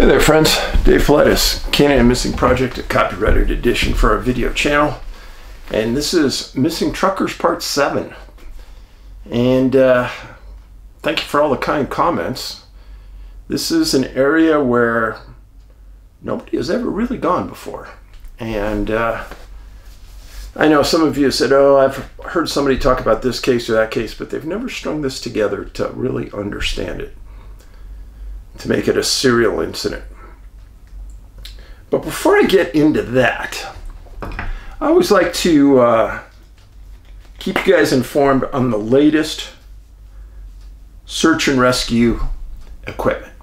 Hey there friends, Dave Paulides, Canadian Missing Project, a copyrighted edition for our video channel. And this is Missing Truckers Part 7. And thank you for all the kind comments. This is an area where nobody has ever really gone before. And I know some of you said, oh, I've heard somebody talk about this case or that case, but they've never strung this together to really understand it, to make it a serial incident. But before I get into that, I always like to keep you guys informed on the latest search and rescue equipment.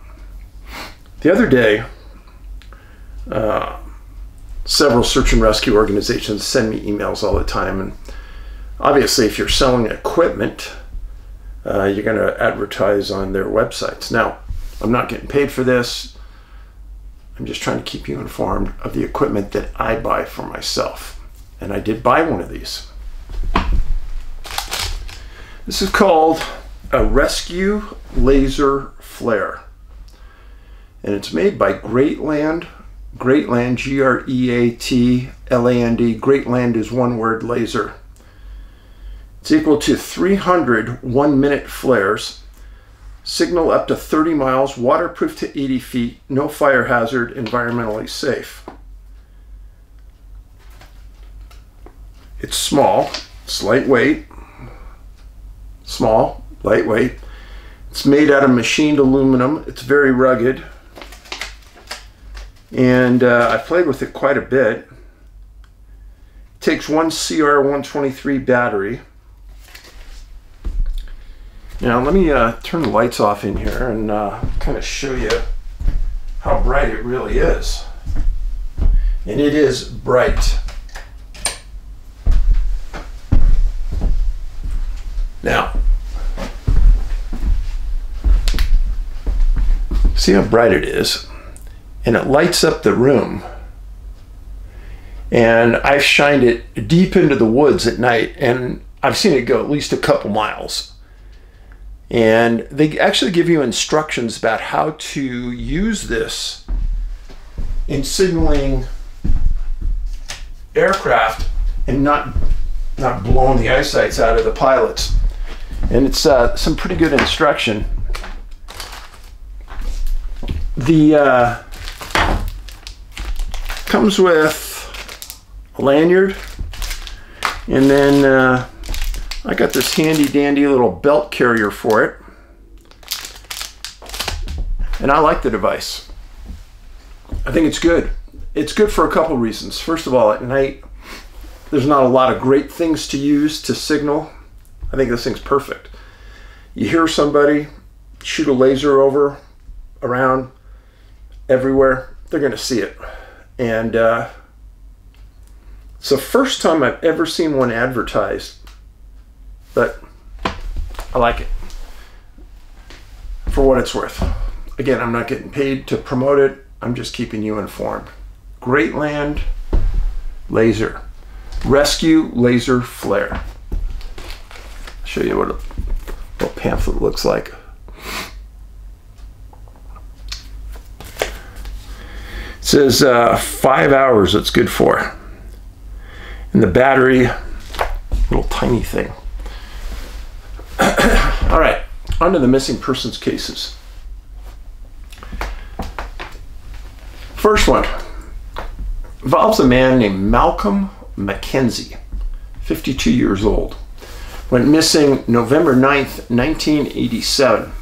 The other day, several search and rescue organizations send me emails all the time, and obviously if you're selling equipment, you're going to advertise on their websites. Now, I'm not getting paid for this. I'm just trying to keep you informed of the equipment that I buy for myself. And I did buy one of these. This is called a Rescue Laser Flare. And it's made by Greatland, G-R-E-A-T-L-A-N-D. Greatland is one word, laser. It's equal to 300 1-minute flares. Signal up to 30 miles, waterproof to 80 feet, no fire hazard, environmentally safe. It's small, it's lightweight, small, lightweight. It's made out of machined aluminum. It's very rugged. And I played with it quite a bit. It takes one CR123 battery. Now let me turn the lights off in here and kind of show you how bright it really is. And it is bright. Now, see how bright it is? And it lights up the room. And I've shined it deep into the woods at night, and I've seen it go at least a couple miles. And they actually give you instructions about how to use this in signaling aircraft and not blowing the eyesights out of the pilots. And it's some pretty good instruction. The comes with a lanyard, and then I got this handy dandy little belt carrier for it, and I like the device. I think it's good. It's good for a couple reasons. First of all, at night, there's not a lot of great things to use to signal. I think this thing's perfect. You hear somebody, shoot a laser over, around, everywhere, they're going to see it. And it's the first time I've ever seen one advertised, but I like it for what it's worth. Again, I'm not getting paid to promote it. I'm just keeping you informed. Greatland Laser. Rescue Laser Flare. I'll show you what a little pamphlet looks like. It says 5 hours it's good for. And the battery, little tiny thing. All right, on to the missing persons cases. First one involves a man named Mackenzie, 52 years old. Went missing November 9th, 1987.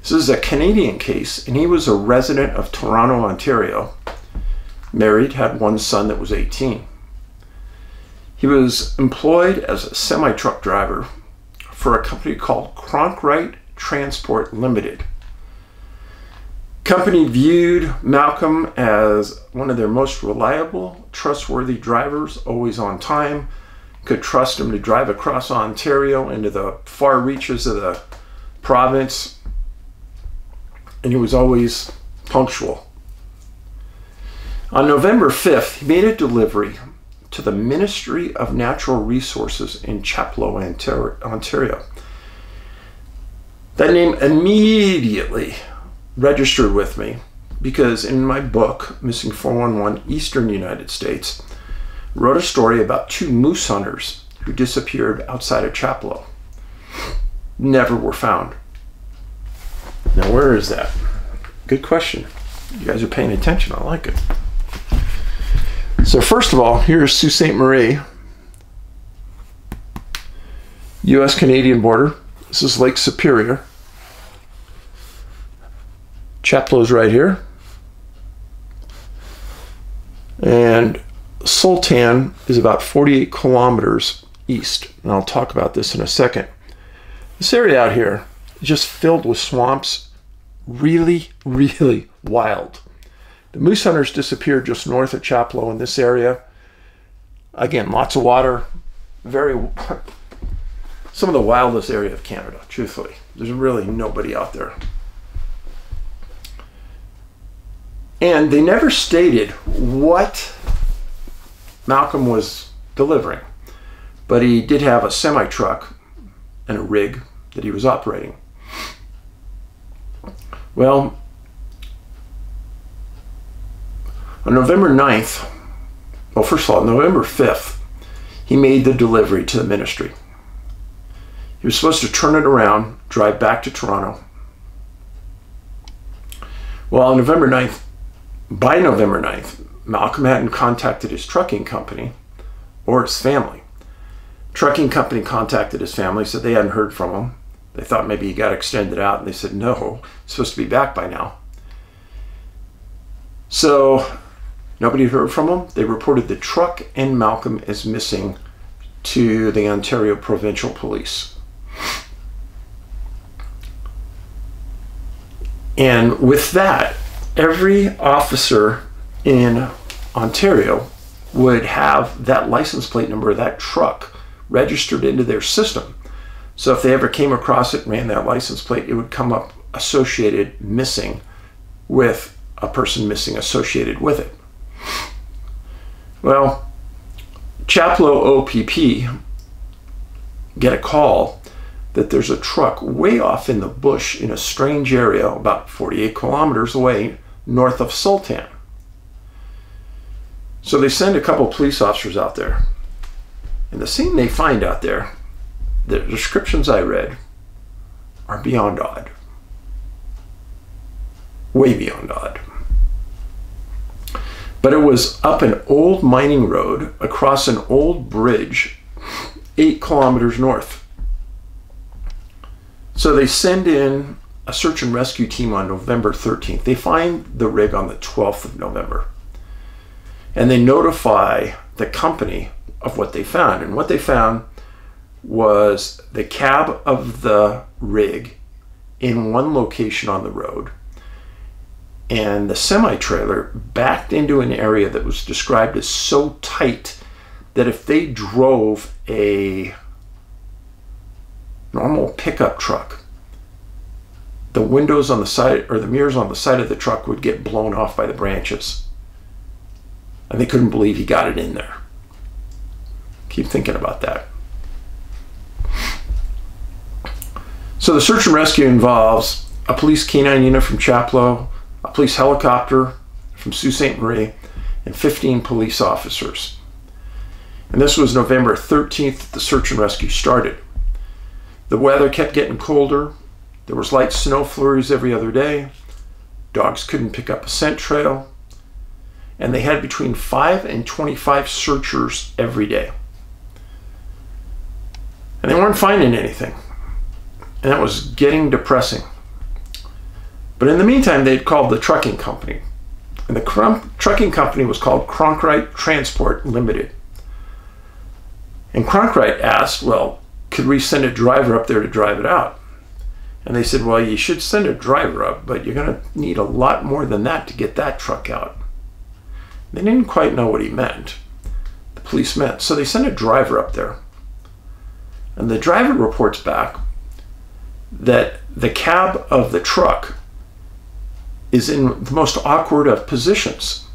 This is a Canadian case, and he was a resident of Toronto, Ontario. Married, had one son that was 18. He was employed as a semi-truck driver for a company called Cronkite Transport Limited. Company viewed Malcolm as one of their most reliable, trustworthy drivers, always on time, could trust him to drive across Ontario into the far reaches of the province, and he was always punctual. On November 5th, he made a delivery to the Ministry of Natural Resources in Chapleau, Ontario. That name immediately registered with me because in my book, Missing 411 Eastern United States, I wrote a story about 2 moose hunters who disappeared outside of Chaplow. Never were found. Now, where is that? Good question. You guys are paying attention. I like it. So first of all, here's Sault Ste. Marie, U.S.-Canadian border. This is Lake Superior. Chaplow's right here. And Sultan is about 48 kilometers east. And I'll talk about this in a second. This area out here is just filled with swamps. Really, really wild. The moose hunters disappeared just north of Chaplow in this area. Again, lots of water. Some of the wildest area of Canada, truthfully. There's really nobody out there. And they never stated what Malcolm was delivering, but he did have a semi-truck and a rig that he was operating. Well, on November 9th, well, first of all, November 5th, he made the delivery to the ministry. He was supposed to turn it around, drive back to Toronto. Well, on November 9th, by November 9th, Malcolm hadn't contacted his trucking company or his family. Trucking company contacted his family, said they hadn't heard from him. They thought maybe he got extended out, and they said, no, he's supposed to be back by now. So nobody heard from him. They reported the truck and Malcolm as missing to the Ontario Provincial Police. And with that, every officer in Ontario would have that license plate number of that truck registered into their system. So if they ever came across it and ran that license plate, it would come up associated missing with a person missing associated with it. Well, Chaplow OPP get a call that there's a truck way off in the bush in a strange area about 48 kilometers away north of Sultan. So they send a couple of police officers out there. And the scene they find out there, the descriptions I read, are beyond odd. Way beyond odd. But it was up an old mining road across an old bridge 8 kilometers north. So they send in a search and rescue team on November 13th. They find the rig on the 12th of November. And they notify the company of what they found. And what they found was the cab of the rig in one location on the road, and the semi-trailer backed into an area that was described as so tight that if they drove a normal pickup truck, the windows on the side, or the mirrors on the side of the truck, would get blown off by the branches. And they couldn't believe he got it in there. Keep thinking about that. So the search and rescue involves a police canine unit from Chaplow, a police helicopter from Sault Ste. Marie, and 15 police officers. And this was November 13th that the search and rescue started. The weather kept getting colder. There was light snow flurries every other day. Dogs couldn't pick up a scent trail. And they had between 5 and 25 searchers every day. And they weren't finding anything. And that was getting depressing. But in the meantime, they'd called the trucking company. And the trucking company was called Cronkite Transport Limited. And Cronkite asked, well, could we send a driver up there to drive it out? And they said, well, you should send a driver up, but you're going to need a lot more than that to get that truck out. They didn't quite know what he meant. The police meant. So they sent a driver up there. And the driver reports back that the cab of the truck is in the most awkward of positions.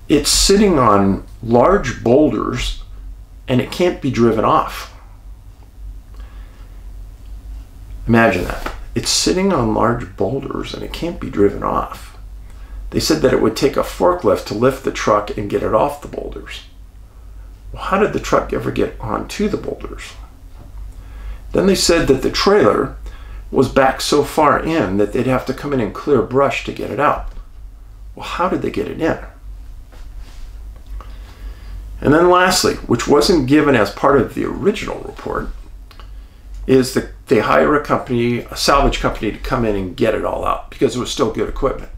It's sitting on large boulders and it can't be driven off. Imagine that. It's sitting on large boulders and it can't be driven off. They said that it would take a forklift to lift the truck and get it off the boulders. Well, how did the truck ever get onto the boulders? Then they said that the trailer was back so far in that they'd have to come in and clear brush to get it out. Well, how did they get it in? And then lastly, which wasn't given as part of the original report, is that they hire a company, a salvage company, to come in and get it all out because it was still good equipment.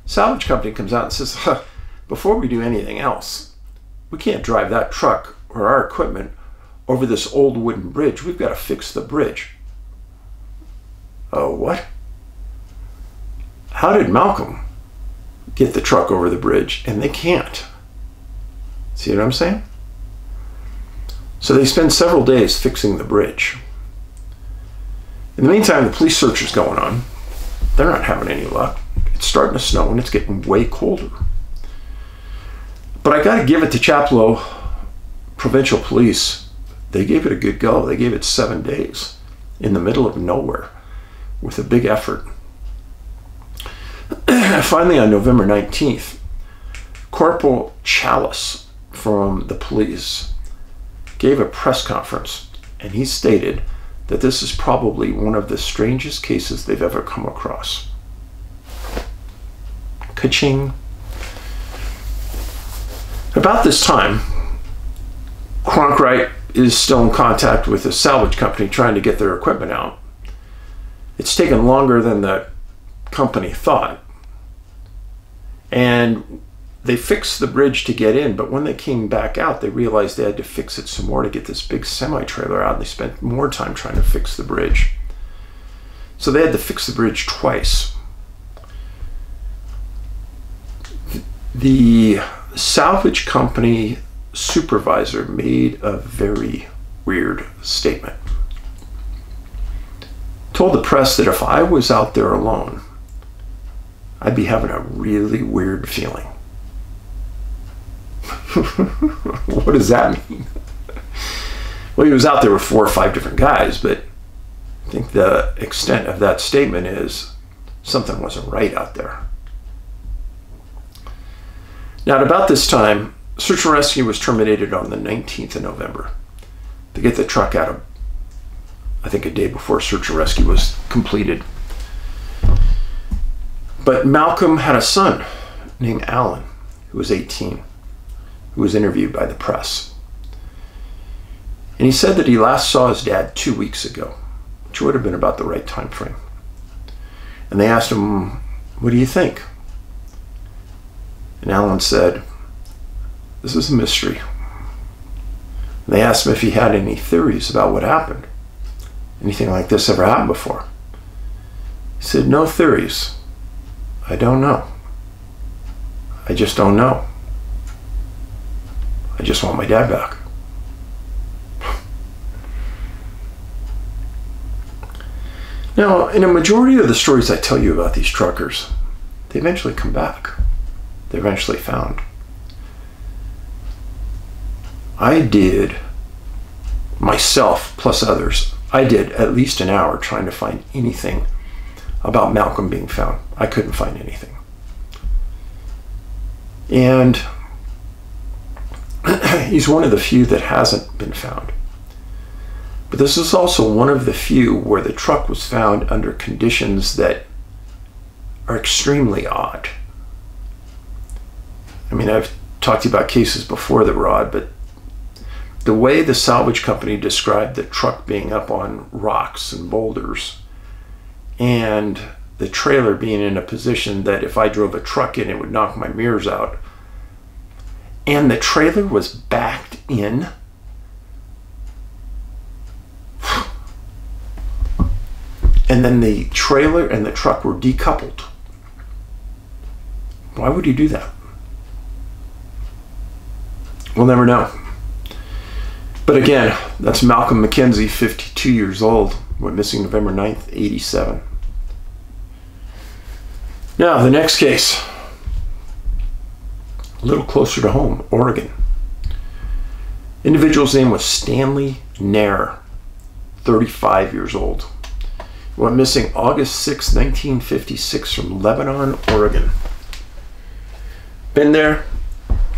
Salvage company comes out and says, before we do anything else, we can't drive that truck or our equipment over this old wooden bridge. We've got to fix the bridge. Oh, what? How did Malcolm get the truck over the bridge and they can't? See what I'm saying? So they spend several days fixing the bridge. In the meantime, the police search is going on. They're not having any luck. It's starting to snow and it's getting way colder. But I got to give it to Chapleau Provincial Police. They gave it a good go. They gave it 7 days in the middle of nowhere with a big effort. Finally, on November 19th, Corporal Chalice from the police gave a press conference, and he stated that this is probably one of the strangest cases they've ever come across. Ka-ching. About this time, Cronkite is still in contact with the salvage company trying to get their equipment out. It's taken longer than the company thought. And they fixed the bridge to get in, but when they came back out, they realized they had to fix it some more to get this big semi-trailer out, and they spent more time trying to fix the bridge. So they had to fix the bridge twice. The salvage company supervisor made a very weird statement. Told the press that if I was out there alone, I'd be having a really weird feeling. What does that mean? Well, he was out there with 4 or 5 different guys, but I think the extent of that statement is something wasn't right out there. Now, at about this time, search and rescue was terminated on the 19th of November to get the truck out of, I think, a day before search and rescue was completed. But Malcolm had a son named Alan, who was 18, who was interviewed by the press. And he said that he last saw his dad 2 weeks ago, which would have been about the right time frame. And they asked him, "What do you think?" And Alan said, "This is a mystery." And they asked him if he had any theories about what happened. Anything like this ever happened before? He said, "No theories. I don't know. I just don't know. I just want my dad back." Now, in a majority of the stories I tell you about these truckers, they eventually come back. They're eventually found. I did, myself plus others, I did at least an hour trying to find anything about Malcolm being found. I couldn't find anything. And he's one of the few that hasn't been found. But this is also one of the few where the truck was found under conditions that are extremely odd. I mean, I've talked to you about cases before that were odd, but the way the salvage company described the truck being up on rocks and boulders and the trailer being in a position that if I drove a truck in, it would knock my mirrors out. And the trailer was backed in. And then the trailer and the truck were decoupled. Why would he do that? We'll never know. But again, that's Malcolm Mackenzie, 52 years old, went missing November 9th, 87. Now, the next case, a little closer to home, Oregon. Individual's name was Stanley Nehr, 35 years old. went missing August 6, 1956 from Lebanon, Oregon. Been there.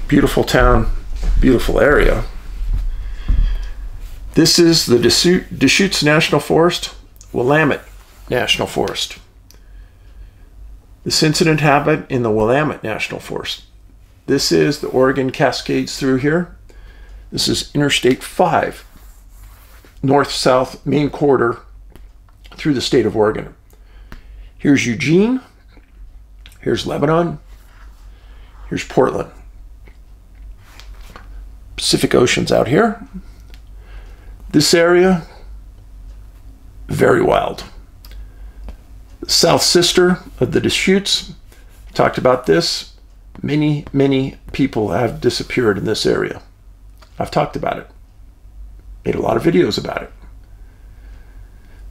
Beautiful town, beautiful area. This is the Deschutes National Forest, Willamette National Forest. This incident happened in the Willamette National Forest. This is the Oregon Cascades through here. This is Interstate 5, north-south main corridor through the state of Oregon. Here's Eugene. Here's Lebanon. Here's Portland. Pacific Ocean's out here. This area, very wild. The south sister of the Deschutes, talked about this. Many, many people have disappeared in this area. I've talked about it. Made a lot of videos about it.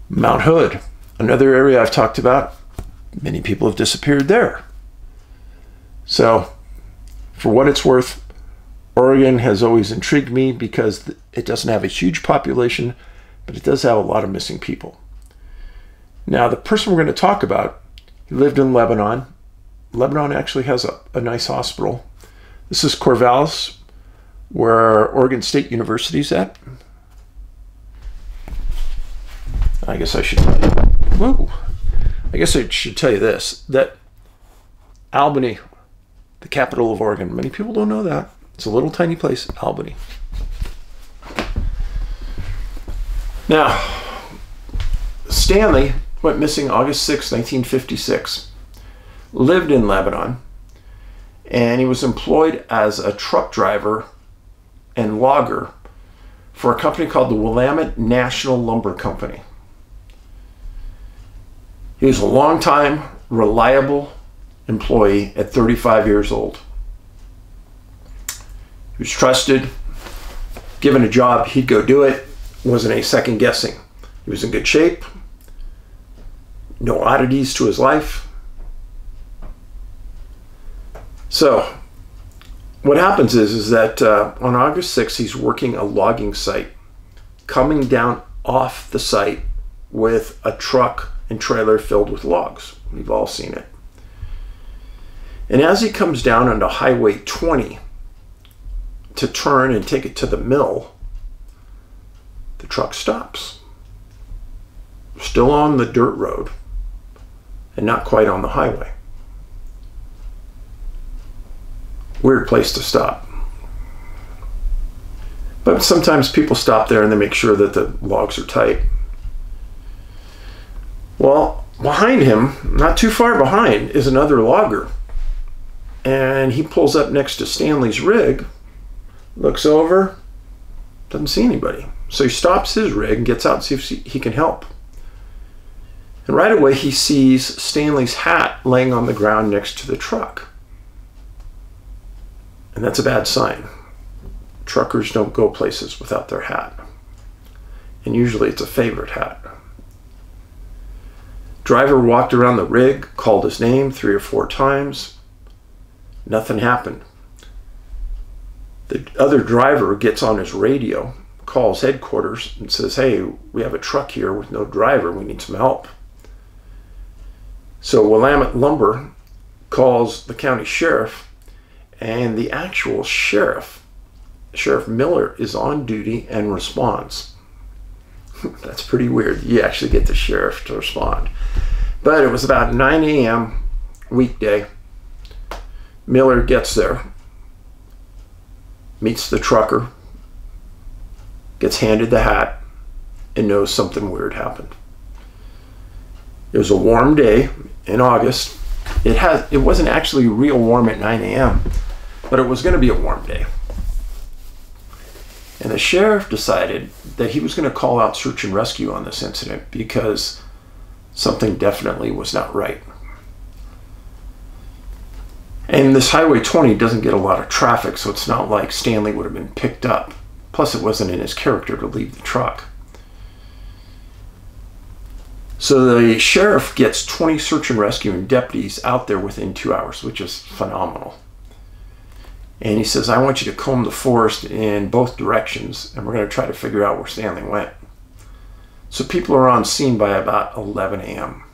Mount Hood, another area I've talked about. Many people have disappeared there. So, for what it's worth, Oregon has always intrigued me because it doesn't have a huge population, but it does have a lot of missing people. Now, the person we're going to talk about, he lived in Lebanon. Lebanon actually has a nice hospital. This is Corvallis, where Oregon State University is at. I guess I should tell you. Whoa. I guess I should tell you this, that Albany, the capital of Oregon, many people don't know that. It's a little tiny place, Albany. Now, Stanley went missing August 6, 1956. Lived in Lebanon, and he was employed as a truck driver and logger for a company called the Willamette National Lumber Company. He was a long-time, reliable employee at 35 years old. He was trusted. Given a job, he'd go do it. Wasn't any second guessing. He was in good shape. No oddities to his life. So, what happens is that on August 6th, he's working a logging site, coming down off the site with a truck and trailer filled with logs. We've all seen it. And as he comes down onto Highway 20 to turn and take it to the mill, the truck stops. Still on the dirt road and not quite on the highway. Weird place to stop. But sometimes people stop there and they make sure that the logs are tight. Well, behind him, not too far behind, is another logger. And he pulls up next to Stanley's rig, looks over, doesn't see anybody. So he stops his rig and gets out and sees if he can help. And right away he sees Stanley's hat laying on the ground next to the truck. And that's a bad sign. Truckers don't go places without their hat. And usually it's a favorite hat. Driver walked around the rig, called his name 3 or 4 times. Nothing happened. The other driver gets on his radio, calls headquarters and says, "Hey, we have a truck here with no driver. We need some help." So Willamette Lumber calls the county sheriff, and the actual sheriff, Sheriff Miller, is on duty and responds. That's pretty weird. You actually get the sheriff to respond. But it was about 9 a.m. weekday. Miller gets there, meets the trucker, gets handed the hat, and knows something weird happened. It was a warm day in August. It wasn't actually real warm at 9 a.m., but it was going to be a warm day. And the sheriff decided that he was going to call out search and rescue on this incident because something definitely was not right. And this Highway 20 doesn't get a lot of traffic, so it's not like Stanley would have been picked up. Plus, it wasn't in his character to leave the truck. So the sheriff gets 20 search and rescue and deputies out there within 2 hours, which is phenomenal. And he says, "I want you to comb the forest in both directions, and we're going to try to figure out where Stanley went." So people are on scene by about 11 a.m.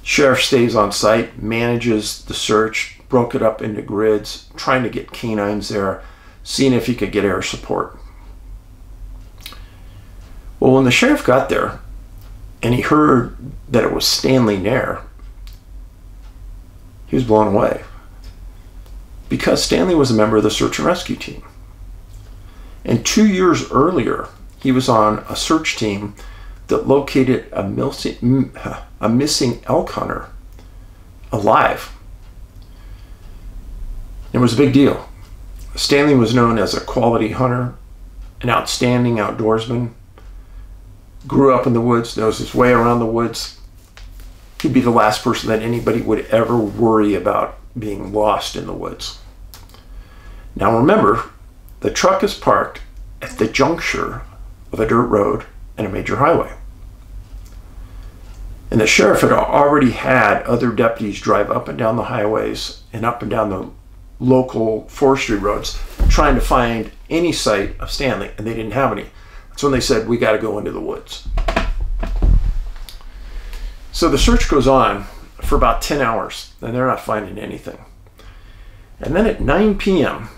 Sheriff stays on site, manages the search, broke it up into grids, trying to get canines there, seeing if he could get air support. Well, when the sheriff got there and he heard that it was Stanley Nehr, he was blown away, because Stanley was a member of the search and rescue team. And 2 years earlier, he was on a search team that located a missing elk hunter alive. It was a big deal. Stanley was known as a quality hunter, an outstanding outdoorsman, grew up in the woods, knows his way around the woods. He'd be the last person that anybody would ever worry about being lost in the woods. Now remember, the truck is parked at the juncture of a dirt road and a major highway. And the sheriff had already had other deputies drive up and down the highways and up and down the local forestry roads trying to find any sight of Stanley, and they didn't have any. That's when they said, we got to go into the woods. So the search goes on for about 10 hours, and they're not finding anything. And then at 9 p.m.,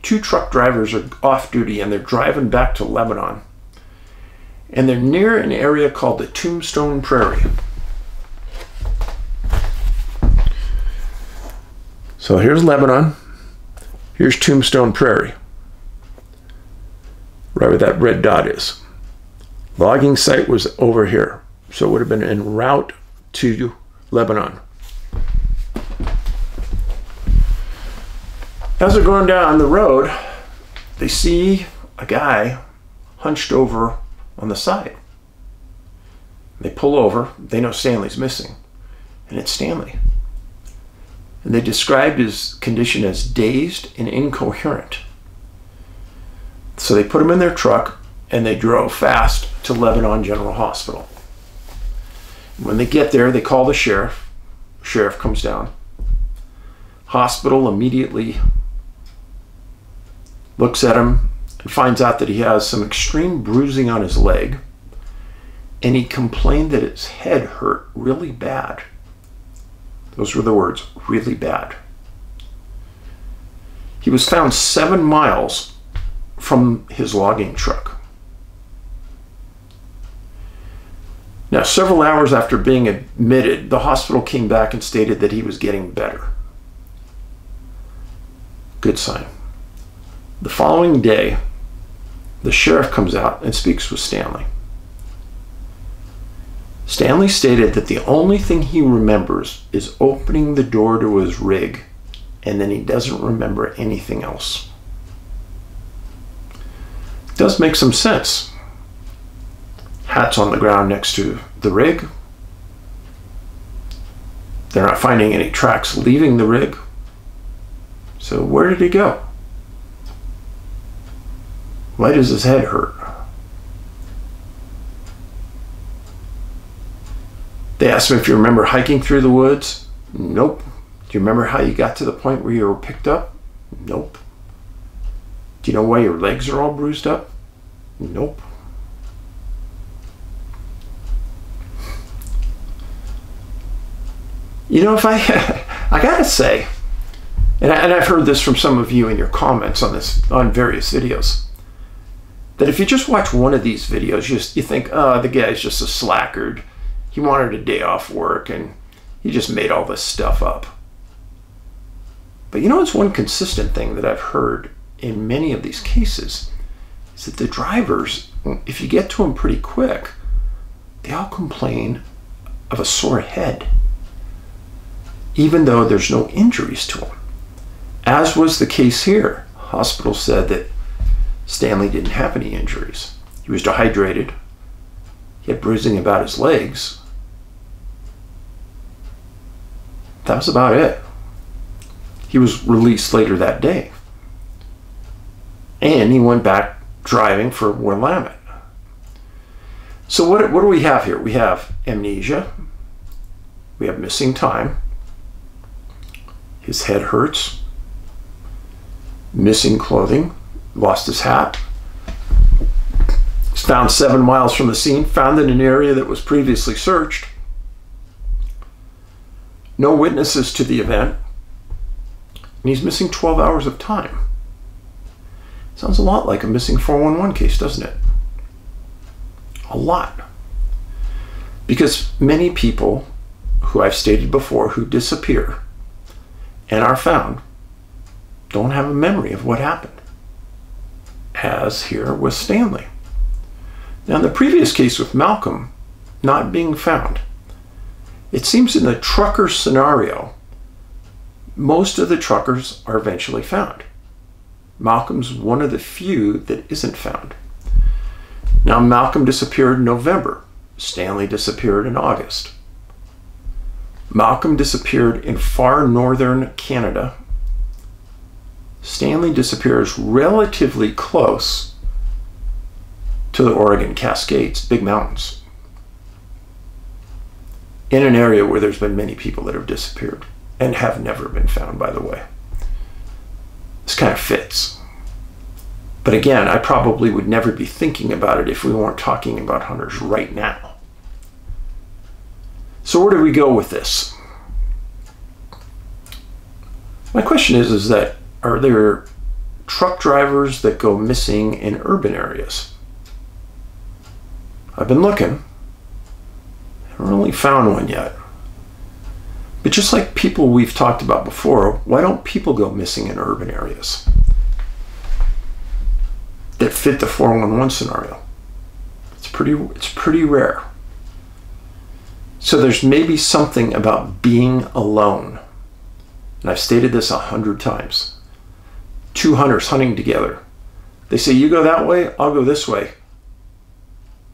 2 truck drivers are off duty, and they're driving back to Lebanon. And they're near an area called the Tombstone Prairie. So here's Lebanon, here's Tombstone Prairie, right where that red dot is. Logging site was over here, so it would have been en route to Lebanon. As they're going down the road, they see a guy hunched over on the side. They pull over, they know Stanley's missing, and it's Stanley. And they described his condition as dazed and incoherent. So they put him in their truck and they drove fast to Lebanon General Hospital. When they get there, they call the sheriff. Sheriff comes down. Hospital immediately looks at him and finds out that he has some extreme bruising on his leg, and he complained that his head hurt really bad. Those were the words, really bad. He was found 7 miles from his logging truck. Now, several hours after being admitted, the hospital came back and stated that he was getting better. Good sign. The following day, the sheriff comes out and speaks with Stanley. Stanley stated that the only thing he remembers is opening the door to his rig, and then he doesn't remember anything else. It does make some sense. Hat's on the ground next to the rig. They're not finding any tracks leaving the rig. So where did he go? Why does his head hurt? They asked him if you remember hiking through the woods. Nope. Do you remember how you got to the point where you were picked up? Nope. Do you know why your legs are all bruised up? Nope. You know, if I gotta say, and I've heard this from some of you in your comments on various videos, that if you just watch one of these videos, you think, oh, the guy's just a slackard. He wanted a day off work and he just made all this stuff up. But you know, it's one consistent thing that I've heard in many of these cases is that the drivers, if you get to them pretty quick, they all complain of a sore head, even though there's no injuries to them. As was the case here. Hospital said that Stanley didn't have any injuries. He was dehydrated. He had bruising about his legs. That was about it. He was released later that day. And he went back driving for Willamette. So what do we have here? We have amnesia. We have missing time. His head hurts. Missing clothing. Lost his hat. It's found 7 miles from the scene, found in an area that was previously searched. No witnesses to the event. And he's missing 12 hours of time. Sounds a lot like a missing 411 case, doesn't it? A lot. Because many people who I've stated before who disappear and are found don't have a memory of what happened, as here with Stanley. Now, in the previous case with Malcolm not being found, it seems in the trucker scenario, most of the truckers are eventually found. Malcolm's one of the few that isn't found. Now, Malcolm disappeared in November. Stanley disappeared in August. Malcolm disappeared in far northern Canada. Stanley disappears relatively close to the Oregon Cascades, big mountains, in an area where there's been many people that have disappeared and have never been found, by the way. This kind of fits. But again, I probably would never be thinking about it if we weren't talking about hunters right now. So where do we go with this? My question is that are there truck drivers that go missing in urban areas? I've been looking. I haven't really found one yet. But just like people we've talked about before, why don't people go missing in urban areas that fit the 411 scenario? It's pretty rare. So there's maybe something about being alone. And I've stated this 100 times. Two hunters hunting together. They say, you go that way, I'll go this way.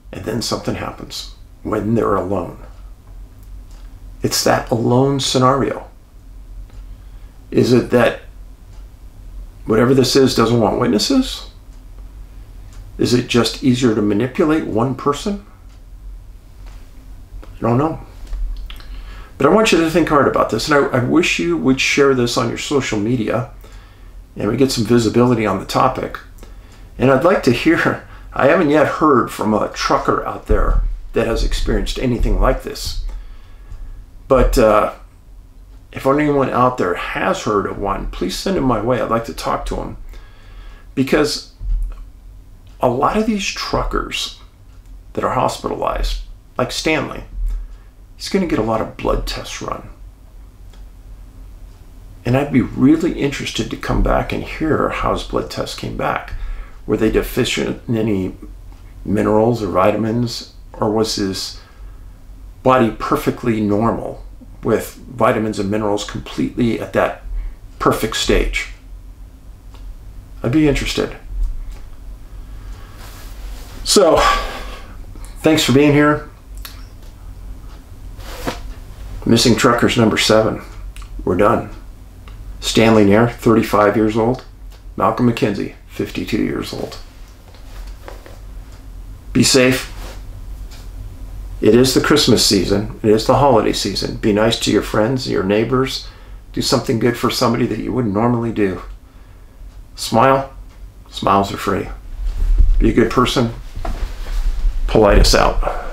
And then something happens when they're alone. It's that alone scenario. Is it that whatever this is doesn't want witnesses? Is it just easier to manipulate one person? I don't know. But I want you to think hard about this, and I wish you would share this on your social media and we get some visibility on the topic. And I'd like to hear, I haven't yet heard from a trucker out there that has experienced anything like this. But if anyone out there has heard of one, please send them my way. I'd like to talk to them. Because a lot of these truckers that are hospitalized, like Stanley, he's going to get a lot of blood tests run. And I'd be really interested to come back and hear how his blood tests came back. Were they deficient in any minerals or vitamins, or was his body perfectly normal with vitamins and minerals completely at that perfect stage? I'd be interested. So, thanks for being here. Missing Truckers number 7. We're done. Stanley Nehr, 35 years old. Malcolm Mackenzie, 52 years old. Be safe. It is the Christmas season. It is the holiday season. Be nice to your friends, your neighbors. Do something good for somebody that you wouldn't normally do. Smile. Smiles are free. Be a good person. Paulides out.